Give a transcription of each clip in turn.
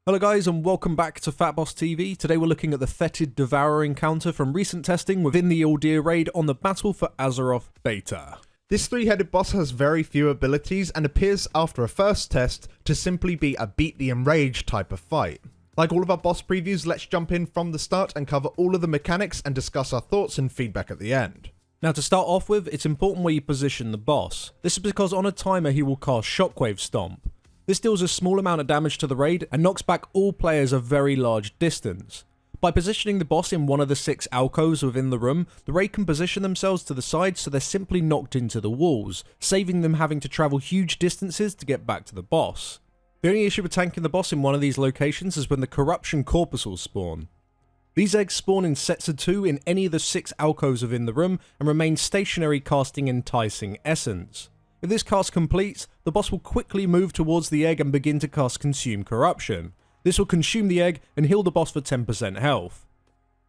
Hello guys and welcome back to FatbossTV. Today we're looking at the Fetid Devourer encounter from recent testing within the Uldir raid on the battle for Azeroth Beta. This three-headed boss has very few abilities and appears after a first test to simply be a beat the Enrage type of fight. Like all of our boss previews, let's jump in from the start and cover all of the mechanics and discuss our thoughts and feedback at the end. Now to start off with, it's important where you position the boss. This is because on a timer he will cast Shockwave Stomp. This deals a small amount of damage to the raid and knocks back all players a very large distance. By positioning the boss in one of the 6 alcoves within the room, the raid can position themselves to the side so they're simply knocked into the walls, saving them having to travel huge distances to get back to the boss. The only issue with tanking the boss in one of these locations is when the corruption corpuscles spawn. These eggs spawn in sets of 2 in any of the 6 alcoves within the room and remain stationary, casting Enticing Essence. If this cast completes, the boss will quickly move towards the egg and begin to cast Consume Corruption. This will consume the egg and heal the boss for 10% health.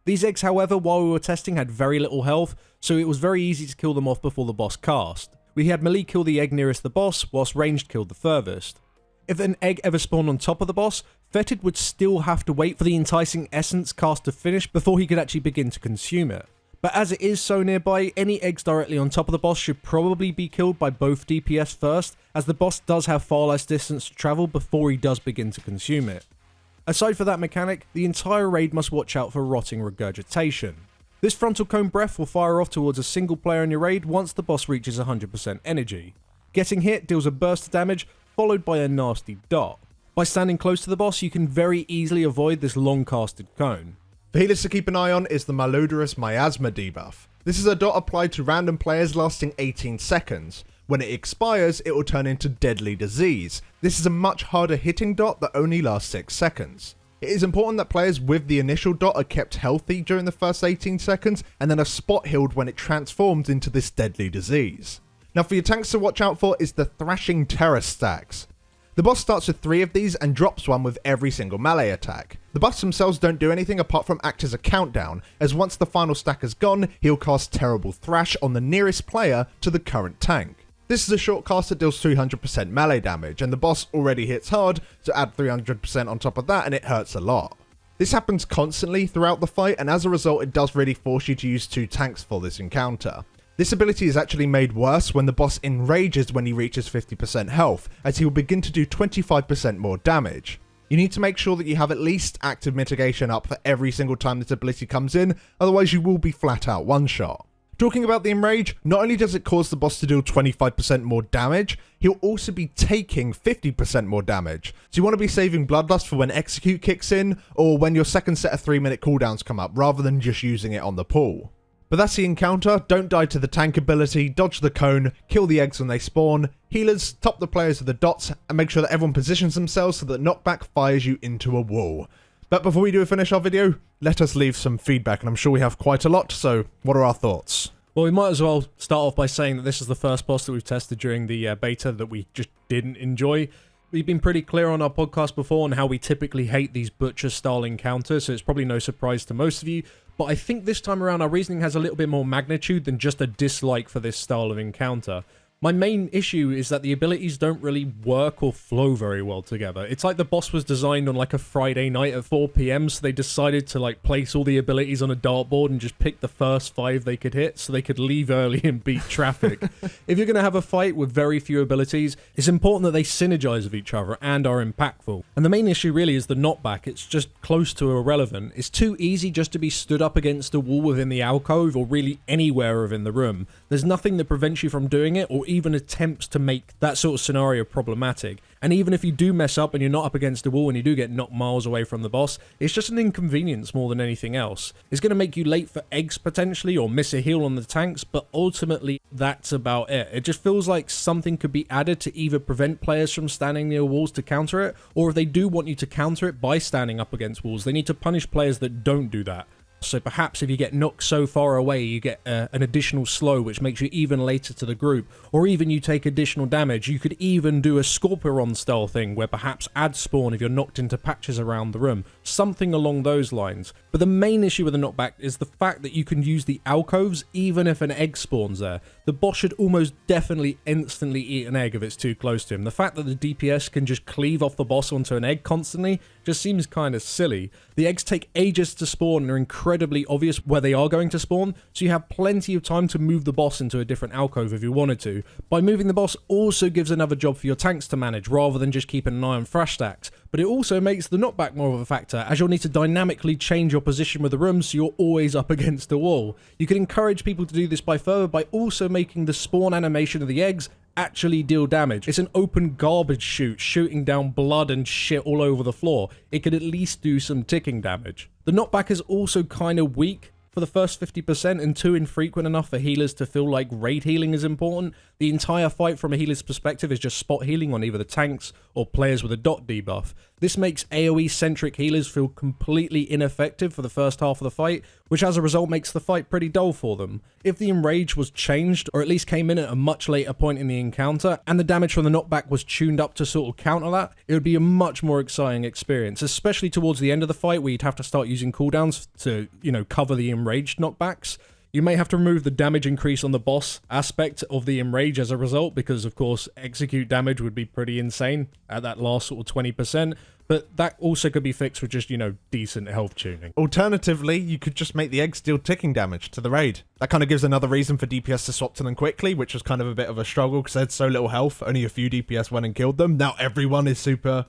These eggs, however, while we were testing had very little health, so it was very easy to kill them off before the boss cast. We had melee kill the egg nearest the boss, whilst ranged killed the furthest. If an egg ever spawned on top of the boss, Fetid would still have to wait for the Enticing Essence cast to finish before he could actually begin to consume it. But as it is so nearby, any eggs directly on top of the boss should probably be killed by both DPS first, as the boss does have far less distance to travel before he does begin to consume it. Aside from that mechanic, the entire raid must watch out for Rotting Regurgitation. This frontal cone breath will fire off towards a single player in your raid once the boss reaches 100% energy. Getting hit deals a burst of damage, followed by a nasty dot. By standing close to the boss, you can very easily avoid this long casted cone. The healers to keep an eye on is the Malodorous Miasma debuff. This is a dot applied to random players lasting 18 seconds. When it expires, it will turn into Deadly Disease. This is a much harder hitting dot that only lasts 6 seconds. It is important that players with the initial dot are kept healthy during the first 18 seconds and then are spot healed when it transforms into this Deadly Disease. Now for your tanks to watch out for is the Thrashing Terrorist stacks. The boss starts with 3 of these and drops one with every single melee attack. The buffs themselves don't do anything apart from act as a countdown, as once the final stack is gone, he'll cast Terrible Thrash on the nearest player to the current tank. This is a short cast that deals 300% melee damage, and the boss already hits hard, so add 300% on top of that and it hurts a lot. This happens constantly throughout the fight, and as a result it does really force you to use 2 tanks for this encounter. This ability is actually made worse when the boss enrages when he reaches 50% health, as he will begin to do 25% more damage. You need to make sure that you have at least active mitigation up for every single time this ability comes in, otherwise you will be flat out one-shot. Talking about the Enrage, not only does it cause the boss to deal 25% more damage, he'll also be taking 50% more damage. So you want to be saving Bloodlust for when Execute kicks in, or when your second set of 3-minute cooldowns come up, rather than just using it on the pool. But that's the encounter. Don't die to the tank ability, dodge the cone, kill the eggs when they spawn, healers, top the players with the dots, and make sure that everyone positions themselves so that knockback fires you into a wall. But before we do finish our video, let us leave some feedback, and I'm sure we have quite a lot, so what are our thoughts? Well, we might as well start off by saying that this is the first boss that we've tested during the beta that we just didn't enjoy. We've been pretty clear on our podcast before on how we typically hate these butcher-style encounters, so it's probably no surprise to most of you. But I think this time around our reasoning has a little bit more magnitude than just a dislike for this style of encounter. My main issue is that the abilities don't really work or flow very well together. It's like the boss was designed on like a Friday night at 4 PM, so they decided to like place all the abilities on a dartboard and just pick the first 5 they could hit so they could leave early and beat traffic. If you're going to have a fight with very few abilities, it's important that they synergize with each other and are impactful. And the main issue really is the knockback. It's just close to irrelevant. It's too easy just to be stood up against a wall within the alcove or really anywhere within the room. There's nothing that prevents you from doing it or even attempts to make that sort of scenario problematic. And even if you do mess up and you're not up against a wall and you do get knocked miles away from the boss, it's just an inconvenience more than anything else. It's going to make you late for eggs potentially or miss a heal on the tanks, but ultimately that's about it. It just feels like something could be added to either prevent players from standing near walls to counter it, or if they do want you to counter it by standing up against walls, they need to punish players that don't do that. So perhaps if you get knocked so far away, you get an additional slow, which makes you even later to the group. Or even you take additional damage. You could even do a Scorpion style thing, where perhaps add spawn if you're knocked into patches around the room. Something along those lines. But the main issue with the knockback is the fact that you can use the alcoves even if an egg spawns there. The boss should almost definitely instantly eat an egg if it's too close to him. The fact that the DPS can just cleave off the boss onto an egg constantly just seems kind of silly. The eggs take ages to spawn and are incredibly obvious where they are going to spawn, so you have plenty of time to move the boss into a different alcove if you wanted to. By moving the boss also gives another job for your tanks to manage rather than just keeping an eye on thrash stacks, but it also makes the knockback more of a factor as you'll need to dynamically change your position with the room so you're always up against the wall. You can encourage people to do this by also making the spawn animation of the eggs actually deal damage. It's an open garbage chute shooting down blood and shit all over the floor. It could at least do some ticking damage. The knockback is also kind of weak for the first 50% and too infrequent enough for healers to feel like raid healing is important. The entire fight from a healer's perspective is just spot healing on either the tanks or players with a dot debuff. This makes AoE-centric healers feel completely ineffective for the first half of the fight, which as a result makes the fight pretty dull for them. If the Enrage was changed, or at least came in at a much later point in the encounter, and the damage from the knockback was tuned up to sort of counter that, it would be a much more exciting experience, especially towards the end of the fight where you'd have to start using cooldowns to, cover the Enraged knockbacks. You may have to remove the damage increase on the boss aspect of the Enrage as a result, because of course execute damage would be pretty insane at that last sort of 20%, but that also could be fixed with just, decent health tuning. Alternatively, you could just make the eggs deal ticking damage to the raid. That kind of gives another reason for DPS to swap to them quickly, which was kind of a bit of a struggle because they had so little health, only a few DPS went and killed them. Now everyone is super,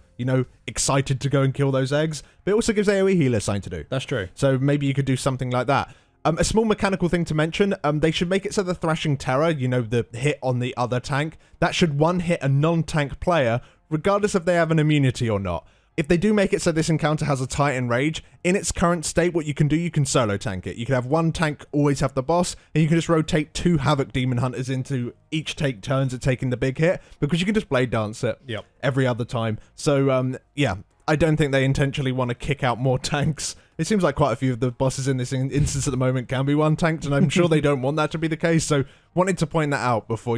excited to go and kill those eggs, but it also gives AoE healers something to do. That's true. So maybe you could do something like that. A small mechanical thing to mention, they should make it so the Thrashing Terror, the hit on the other tank, that should one-hit a non-tank player, regardless if they have an immunity or not. If they do make it so this encounter has a tight Enrage, in its current state, what you can do, you can solo tank it. You can have one tank always have the boss, and you can just rotate 2 Havoc Demon Hunters into each take turns at taking the big hit, because you can just blade dance it every other time. So, I don't think they intentionally want to kick out more tanks. It seems like quite a few of the bosses in this instance at the moment can be one-tanked, and I'm sure they don't want that to be the case, so wanted to point that out before,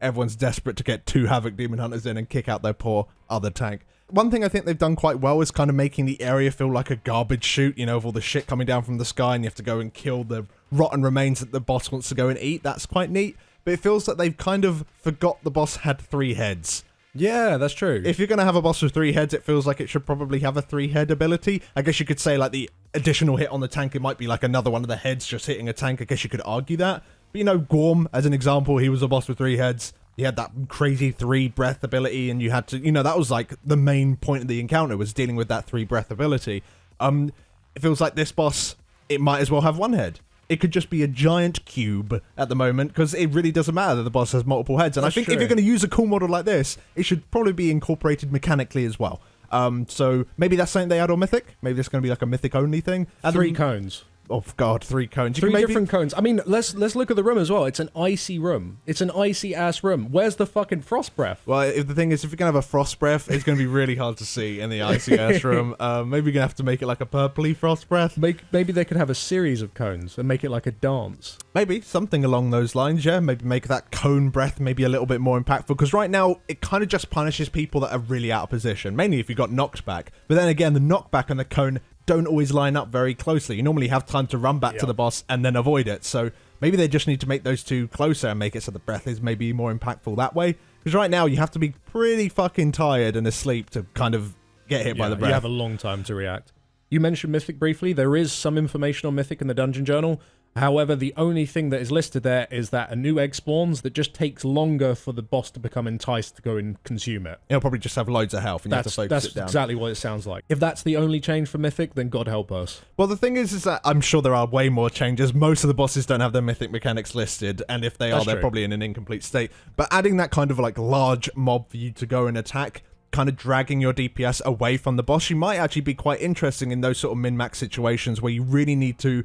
everyone's desperate to get 2 Havoc Demon Hunters in and kick out their poor other tank. One thing I think they've done quite well is kind of making the area feel like a garbage chute, of all the shit coming down from the sky, and you have to go and kill the rotten remains that the boss wants to go and eat. That's quite neat, but it feels like they've kind of forgot the boss had 3 heads. Yeah, that's true. If you're going to have a boss with 3 heads, it feels like it should probably have a 3-head ability. I guess you could say, like, the additional hit on the tank, it might be like another one of the heads just hitting a tank. I guess you could argue that. But, Gorm, as an example, he was a boss with 3 heads. He had that crazy 3-breath ability, and you had to, that was, like, the main point of the encounter, was dealing with that 3-breath ability. It feels like this boss, it might as well have 1 head. It could just be a giant cube at the moment, because it really doesn't matter that the boss has multiple heads. And I think if you're going to use a cool model like this, it should probably be incorporated mechanically as well. So maybe that's something they add on Mythic. Maybe it's going to be like a Mythic only thing. 3 cones. Oh god, 3 cones. You 3 different cones. I mean, let's look at the room as well. It's an icy room. It's an icy ass room. Where's the fucking frost breath? Well, if the thing is, if you're gonna have a frost breath, it's gonna be really hard to see in the icy ass room. Maybe you're gonna have to make it like a purpley frost breath. Maybe they could have a series of cones and make it like a dance. Maybe something along those lines. Yeah, maybe make that cone breath maybe a little bit more impactful. Because right now it kind of just punishes people that are really out of position. Mainly if you got knocked back. But then again, the knockback and the cone don't always line up very closely. You normally have time to run back to the boss and then avoid it. So maybe they just need to make those 2 closer and make it so the breath is maybe more impactful that way. Because right now you have to be pretty fucking tired and asleep to kind of get hit by the breath. You have a long time to react. You mentioned Mythic briefly. There is some information on Mythic in the Dungeon Journal. However, the only thing that is listed there is that a new egg spawns that just takes longer for the boss to become enticed to go and consume it. It'll probably just have loads of health and you have to focus it down. That's exactly what it sounds like. If that's the only change for Mythic, then God help us. Well, the thing is that I'm sure there are way more changes. Most of the bosses don't have their Mythic mechanics listed, and if they are, they're probably in an incomplete state. But adding that kind of like large mob for you to go and attack, kind of dragging your DPS away from the boss, you might actually be quite interesting in those sort of min-max situations where you really need to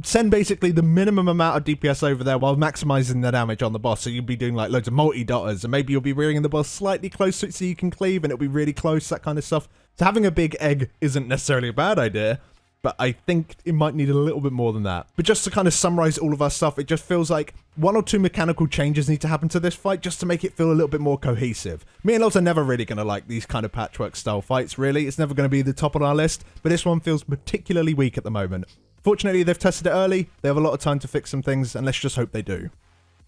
send basically the minimum amount of DPS over there while maximizing the damage on the boss. So you'll be doing like loads of multi-dotters, and maybe you'll be rearing the boss slightly close to it so you can cleave and it'll be really close, that kind of stuff. So having a big egg isn't necessarily a bad idea, but I think it might need a little bit more than that. But just to kind of summarize all of our stuff, it just feels like 1 or 2 mechanical changes need to happen to this fight just to make it feel a little bit more cohesive. Me and Loz are never really going to like these kind of patchwork style fights, really. It's never going to be the top on our list, but this one feels particularly weak at the moment. Fortunately, they've tested it early. They have a lot of time to fix some things, and let's just hope they do.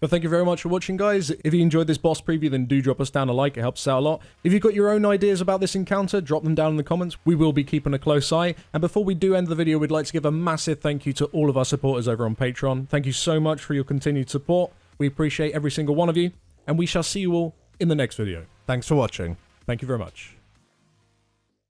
But thank you very much for watching, guys. If you enjoyed this boss preview, then do drop us down a like. It helps us out a lot. If you've got your own ideas about this encounter, drop them down in the comments. We will be keeping a close eye. And before we do end the video, we'd like to give a massive thank you to all of our supporters over on Patreon. Thank you so much for your continued support. We appreciate every single one of you. And we shall see you all in the next video. Thanks for watching. Thank you very much.